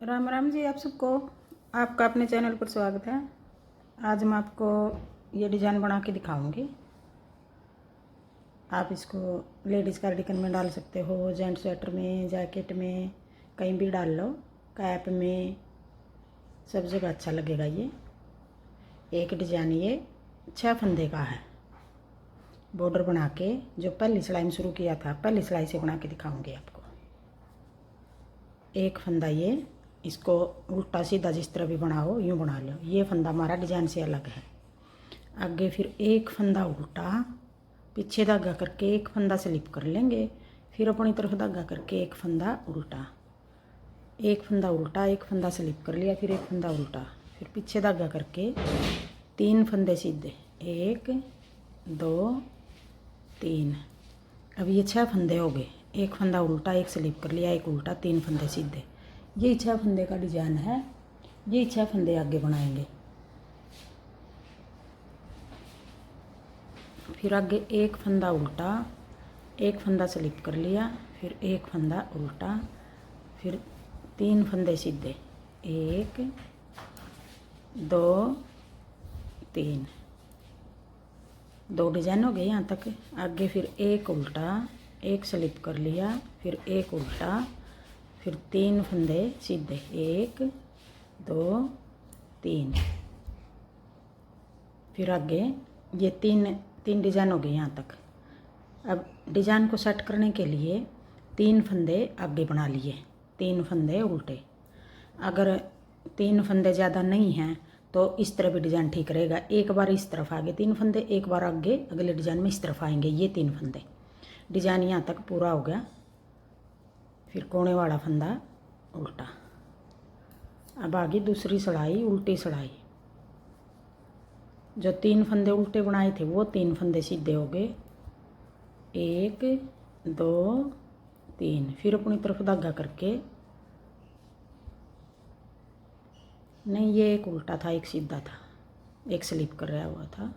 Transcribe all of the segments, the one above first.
राम राम जी, आप सबको आपका अपने चैनल पर स्वागत है। आज मैं आपको ये डिज़ाइन बना के दिखाऊंगी। आप इसको लेडीज़ कार्डिगन में डाल सकते हो, जेंट्स स्वेटर में, जैकेट में, कहीं भी डाल लो, कैप में, सब जगह अच्छा लगेगा। ये एक डिज़ाइन ये 6 फंदे का है। बॉर्डर बना के जो पहली सिलाई में शुरू किया था, पहली सिलाई से बना के दिखाऊंगी आपको। एक फंदा ये, इसको उल्टा सीधा जिस तरह भी बनाओ यूँ बना लो। ये फंदा हमारा डिजाइन से अलग है। आगे फिर एक फंदा उल्टा, पीछे धागा करके एक फंदा स्लिप कर लेंगे, फिर अपनी तरफ धागा करके एक फंदा उल्टा, एक फंदा उल्टा, एक फंदा स्लिप कर लिया, फिर एक फंदा उल्टा, फिर पीछे धागा करके 3 फंदे सीधे, 1 2 3। अब ये 6 फंदे हो गए। एक फंदा उल्टा, एक स्लिप कर लिया, एक उल्टा, 3 फंदे सीधे। यही 6 फंदे का डिजाइन है। यही 6 फंदे आगे बनाएंगे। फिर आगे एक फंदा उल्टा, एक फंदा स्लिप कर लिया, फिर एक फंदा उल्टा, फिर 3 फंदे सीधे, 1 2 3। 2 डिजाइन हो गए यहाँ तक। आगे फिर एक उल्टा, एक स्लिप कर लिया, फिर एक उल्टा, फिर 3 फंदे सीधे, 1 2 3। फिर आगे ये तीन डिजाइन हो गए यहाँ तक। अब डिजाइन को सेट करने के लिए 3 फंदे आगे बना लिए, 3 फंदे उल्टे। अगर 3 फंदे ज़्यादा नहीं हैं तो इस तरह भी डिजाइन ठीक रहेगा। एक बार इस तरफ आगे 3 फंदे, एक बार आगे अगले डिजाइन में इस तरफ आएंगे ये 3 फंदे। डिजाइन यहाँ तक पूरा हो गया। फिर कोने वाला फंदा उल्टा। अब आगे दूसरी सिलाई, उल्टी सिलाई। जो 3 फंदे उल्टे बनाए थे वो 3 फंदे सीधे हो गए, 1 2 3। फिर अपनी तरफ धागा करके, नहीं ये एक उल्टा था, एक सीधा था, एक स्लिप कर रहा हुआ था।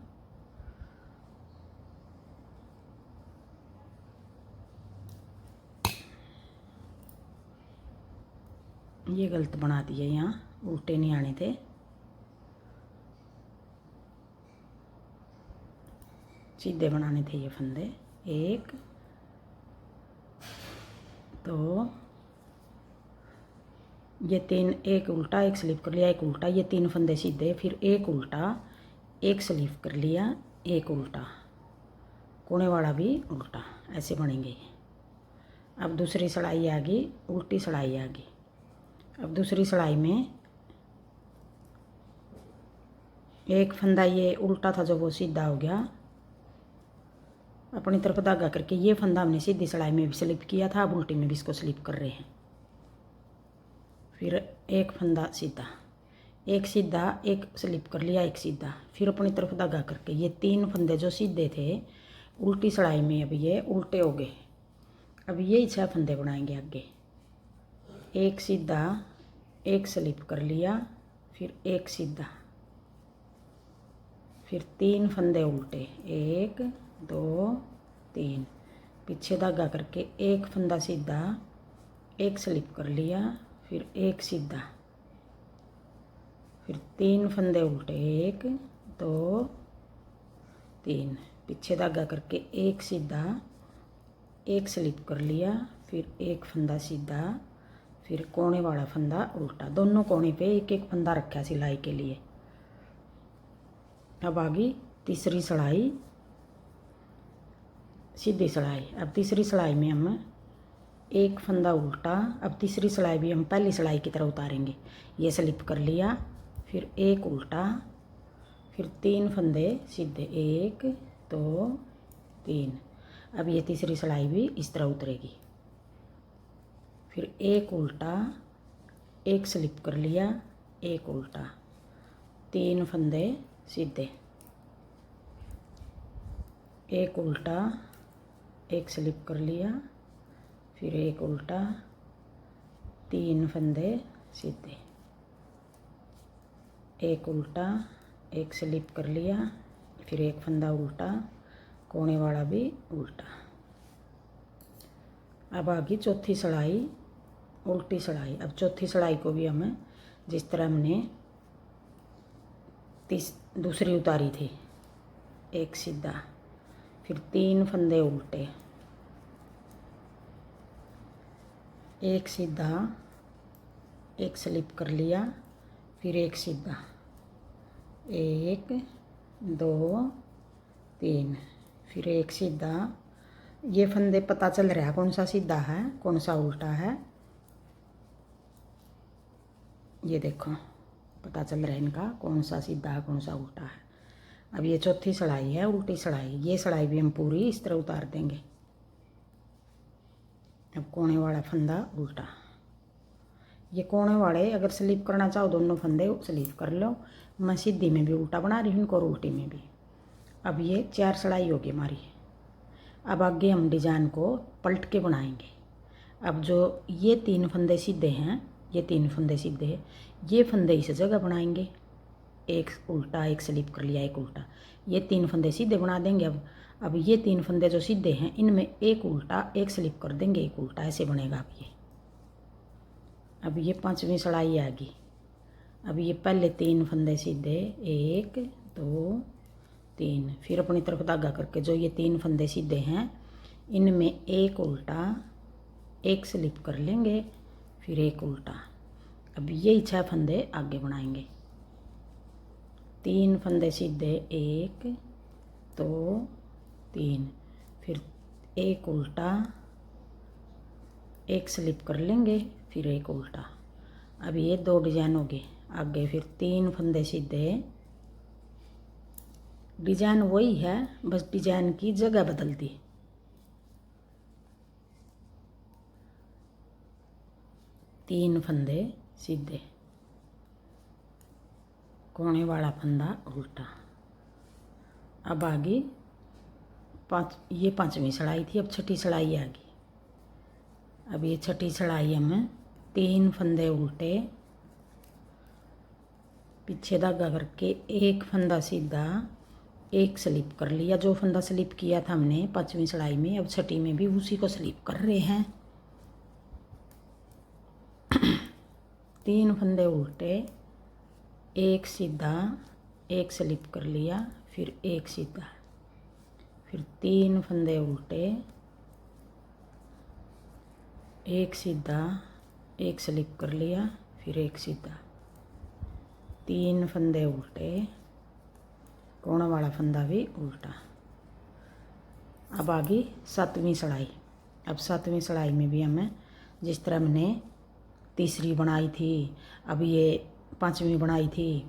ये गलत बना दिया, यहाँ उल्टे नहीं आने थे। सीधे बनाने थे ये फंदे। 1 2, ये 3, एक उल्टा, एक स्लिप कर लिया, एक उल्टा, ये 3 फंदे सीधे, फिर एक उल्टा, एक स्लिप कर लिया, एक उल्टा, कोने वाला भी उल्टा। ऐसे बनेंगे। अब दूसरी सिलाई आ गई, उल्टी सिलाई आ गई। अब दूसरी सिलाई में एक फंदा ये उल्टा था जो वो सीधा हो गया। अपनी तरफ धागा करके ये फंदा हमने सीधी सिलाई में भी स्लिप किया था, अब उल्टी में भी इसको स्लिप कर रहे हैं। फिर एक फंदा सीधा, एक सीधा, एक स्लिप कर लिया, एक सीधा, फिर अपनी तरफ धागा करके ये 3 फंदे जो सीधे थे उल्टी सिलाई में अब ये उल्टे हो गए। अब यही 6 फंदे बनाएंगे आगे। एक सीधा, एक स्लिप कर लिया, फिर एक सीधा, फिर 3 फंदे उल्टे, 1 2 3। पीछे धागा करके एक फंदा सीधा, एक स्लिप कर लिया, फिर एक सीधा, फिर 3 फंदे उल्टे, 1 2 3। पीछे धागा करके एक सीधा, एक स्लिप कर लिया, फिर एक फंदा सीधा, फिर कोने वाला फंदा उल्टा। दोनों कोने पे एक एक फंदा रखा सिलाई के लिए। अब आगे तीसरी सिलाई, सीधी सिलाई। अब तीसरी सिलाई में हम एक फंदा उल्टा, अब तीसरी सिलाई भी हम पहली सिलाई की तरह उतारेंगे। ये स्लिप कर लिया, फिर एक उल्टा, फिर 3 फंदे सीधे, 1 2 3। अब ये तीसरी सिलाई भी इस तरह उतरेगी। फिर एक उल्टा, एक स्लिप कर लिया, एक उल्टा, 3 फंदे सीधे, एक उल्टा, एक स्लिप कर लिया, फिर एक उल्टा, 3 फंदे सीधे, एक उल्टा, एक स्लिप कर लिया, फिर एक फंदा उल्टा, कोने वाला भी उल्टा। अब आगे चौथी सिलाई, उल्टी सिलाई। अब चौथी सिलाई को भी हमें जिस तरह हमने दूसरी उतारी थी, एक सीधा, फिर 3 फंदे उल्टे, एक सीधा, एक स्लिप कर लिया, फिर एक सीधा, 1 2 3, फिर एक सीधा। ये फंदे पता चल रहा है कौन सा सीधा है कौन सा उल्टा है, ये देखो पता चल रहा है इनका कौन सा सीधा है कौन सा उल्टा है। अब ये चौथी सिलाई है उल्टी सिलाई, ये सिलाई भी हम पूरी इस तरह उतार देंगे। अब कोने वाला फंदा उल्टा, ये कोने वाले अगर स्लिप करना चाहो दोनों फंदे स्लिप कर लो। मैं सीधी में भी उल्टा बना रही हूँ और उल्टी में भी। अब ये 4 सिलाई होगी हमारी। अब आगे हम डिजाइन को पलट के बनाएंगे। अब जो ये 3 फंदे सीधे हैं, ये 3 फंदे सीधे हैं, ये फंदे इस जगह बनाएंगे, एक उल्टा एक स्लिप कर लिया एक उल्टा, ये 3 फंदे सीधे बना देंगे। अब ये 3 फंदे जो सीधे हैं इनमें एक उल्टा एक स्लिप कर देंगे, एक उल्टा, ऐसे बनेगा। अब ये 5वीं सिलाई आएगी। अब ये पहले 3 फंदे सीधे, 1 2 3, फिर अपनी तरफ धागा करके जो ये 3 फंदे सीधे हैं इनमें एक उल्टा एक स्लिप कर लेंगे, फिर एक उल्टा। अब यही 6 फंदे आगे बनाएंगे। 3 फंदे सीधे, 1 2 3, फिर एक उल्टा एक स्लिप कर लेंगे, फिर एक उल्टा। अब ये 2 डिजाइन हो गए आगे। फिर 3 फंदे सीधे, डिजाइन वही है बस डिजाइन की जगह बदल दी। 3 फंदे सीधे, कोने वाला फंदा उल्टा। अब आगे ये 5वीं सिलाई थी, अब छठी सिलाई आ गई। अब ये छठी सिलाई में 3 फंदे उल्टे, पीछे धागा करके एक फंदा सीधा एक स्लिप कर लिया। जो फंदा स्लिप किया था हमने 5वीं सिलाई में, अब छठी में भी उसी को स्लिप कर रहे हैं। 3 फंदे उल्टे, एक सीधा एक स्लिप कर लिया, फिर एक सीधा, फिर 3 फंदे उल्टे, एक सीधा एक स्लिप कर लिया, फिर एक सीधा, 3 फंदे उल्टे, कोना वाला फंदा भी उल्टा। अब आगे 7वीं सिलाई। अब 7वीं सिलाई में भी हमें जिस तरह हमने तीसरी बनाई थी, अब ये 5वीं बनाई थी,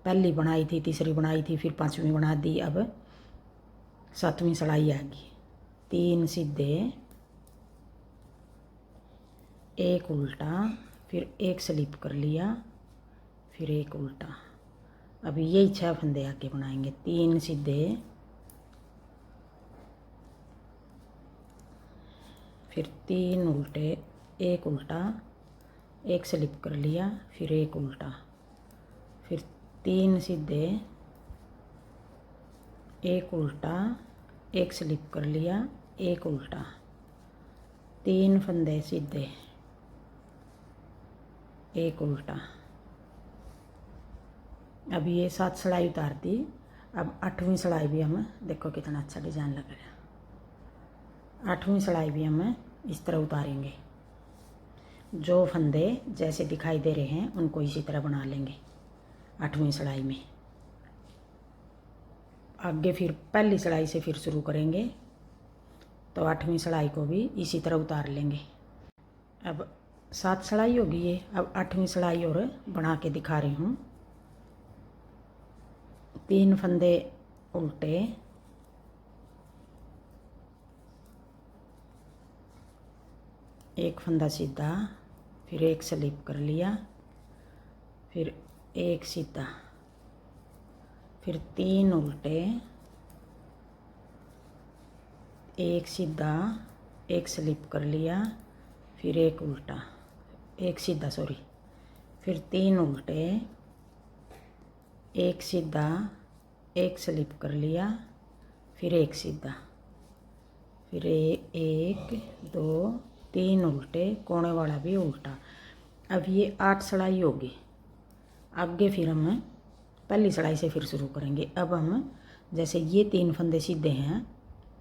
पहली बनाई थी, तीसरी बनाई थी, फिर 5वीं बना दी। अब 7वीं सिलाई आ गई। 3 सीधे, एक उल्टा, फिर एक स्लिप कर लिया, फिर एक उल्टा। अब यही 6 फंदे आगे बनाएंगे। 3 सीधे, फिर 3 उल्टे, एक उल्टा, एक स्लिप कर लिया, फिर एक उल्टा, फिर 3 सीधे, एक उल्टा, एक स्लिप कर लिया, एक उल्टा, 3 फंदे सीधे, एक उल्टा। अब ये 7 सिलाई उतार दी। अब 8वीं सिलाई भी हमें देखो कितना अच्छा डिजाइन लग रहा है। 8वीं सिलाई भी हमें इस तरह उतारेंगे। जो फंदे जैसे दिखाई दे रहे हैं उनको इसी तरह बना लेंगे 8वीं सिलाई में। आगे फिर पहली सिलाई से फिर शुरू करेंगे, तो 8वीं सिलाई को भी इसी तरह उतार लेंगे। अब 7 सिलाई होगी ये। अब 8वीं सिलाई और बना के दिखा रही हूँ। 3 फंदे उल्टे, एक फंदा सीधा, फिर एक स्लिप कर लिया, फिर एक सीधा, फिर 3 उल्टे, एक सीधा, एक स्लिप कर लिया, फिर एक उल्टा, एक सीधा सॉरी, फिर 3 उल्टे, एक सीधा, एक स्लिप कर लिया, फिर एक सीधा, फिर 1 2 3 उल्टे, कोने वाला भी उल्टा। अब ये 8 सिलाई होगी। आगे फिर हम पहली सिलाई से फिर शुरू करेंगे। अब हम जैसे ये 3 फंदे सीधे हैं,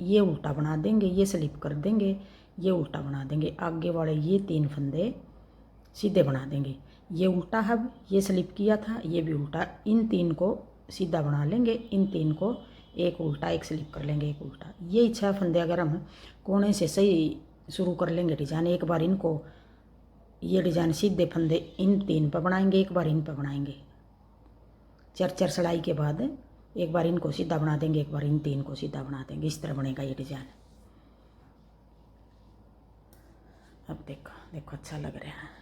ये उल्टा बना देंगे, ये स्लिप कर देंगे, ये उल्टा बना देंगे। आगे वाले ये 3 फंदे सीधे बना देंगे। ये उल्टा है, ये स्लिप किया था, ये भी उल्टा। इन 3 को सीधा बना लेंगे, इन 3 को एक उल्टा एक स्लिप कर लेंगे, एक उल्टा। ये 6 फंदे अगर हम कोने से सही शुरू कर लेंगे डिजाइन, एक बार इनको ये डिजाइन सीधे फंदे इन 3 पर बनाएंगे, एक बार इन पर बनाएंगे। 4 सिलाई के बाद एक बार इनको सीधा बना देंगे, एक बार इन 3 को सीधा बना देंगे। इस तरह बनेगा ये डिजाइन। अब देखो अच्छा लग रहा है।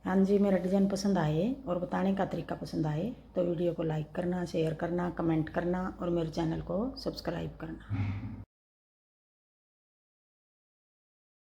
हाँ जी, मेरा डिज़ाइन पसंद आए और बताने का तरीका पसंद आए तो वीडियो को लाइक करना, शेयर करना, कमेंट करना और मेरे चैनल को सब्सक्राइब करना।